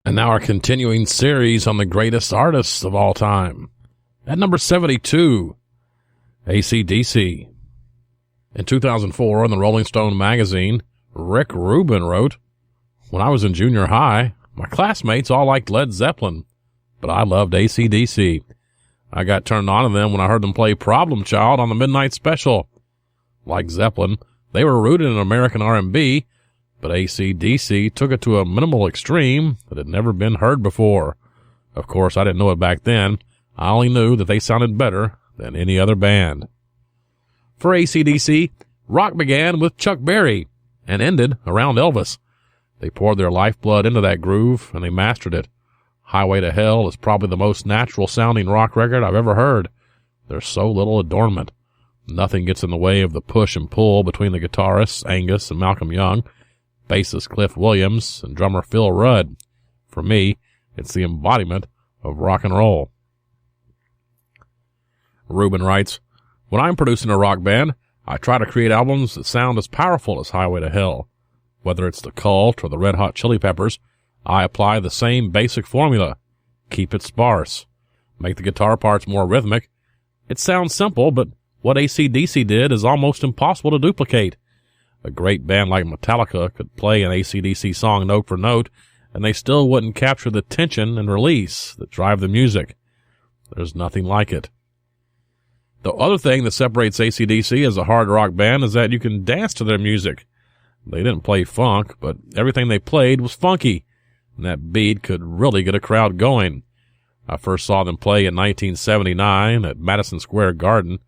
And now our continuing series on the greatest artists of all time. At number 72, AC/DC. In 2004, in the Rolling Stone magazine, Rick Rubin wrote, "When I was in junior high, my classmates all liked Led Zeppelin, but I loved AC/DC. I got turned on to them when I heard them play Problem Child on the Midnight Special. Like Zeppelin, they were rooted in American R&B, but AC/DC took it to a minimal extreme that had never been heard before. Of course, I didn't know it back then. I only knew that they sounded better than any other band." For AC/DC, rock began with Chuck Berry and ended around Elvis. They poured their lifeblood into that groove, and they mastered it. Highway to Hell is probably the most natural-sounding rock record I've ever heard. There's so little adornment. Nothing gets in the way of the push and pull between the guitarists, Angus and Malcolm Young, bassist Cliff Williams, and drummer Phil Rudd. For me, it's the embodiment of rock and roll. Rubin writes, "When I'm producing a rock band, I try to create albums that sound as powerful as Highway to Hell. Whether it's the Cult or the Red Hot Chili Peppers, I apply the same basic formula. Keep it sparse. Make the guitar parts more rhythmic. It sounds simple, but what AC/DC did is almost impossible to duplicate. A great band like Metallica could play an AC/DC song note for note, and they still wouldn't capture the tension and release that drive the music. There's nothing like it. The other thing that separates AC/DC as a hard rock band is that you can dance to their music. They didn't play funk, but everything they played was funky, and that beat could really get a crowd going. I first saw them play in 1979 at Madison Square Garden,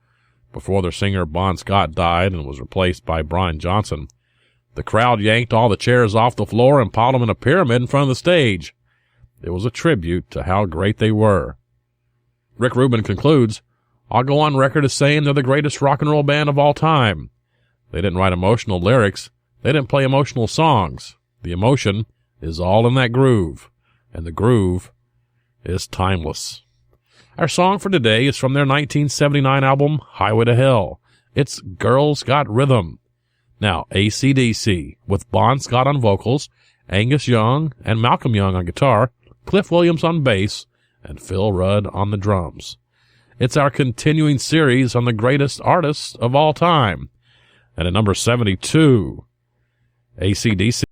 before their singer Bon Scott died and was replaced by Brian Johnson. The crowd yanked all the chairs off the floor and piled them in a pyramid in front of the stage. It was a tribute to how great they were." Rick Rubin concludes, "I'll go on record as saying they're the greatest rock and roll band of all time. They didn't write emotional lyrics. They didn't play emotional songs. The emotion is all in that groove, and the groove is timeless." Our song for today is from their 1979 album, Highway to Hell. It's Girls Got Rhythm. Now, AC/DC, with Bon Scott on vocals, Angus Young and Malcolm Young on guitar, Cliff Williams on bass, and Phil Rudd on the drums. It's our continuing series on the greatest artists of all time. And at number 72, AC/DC.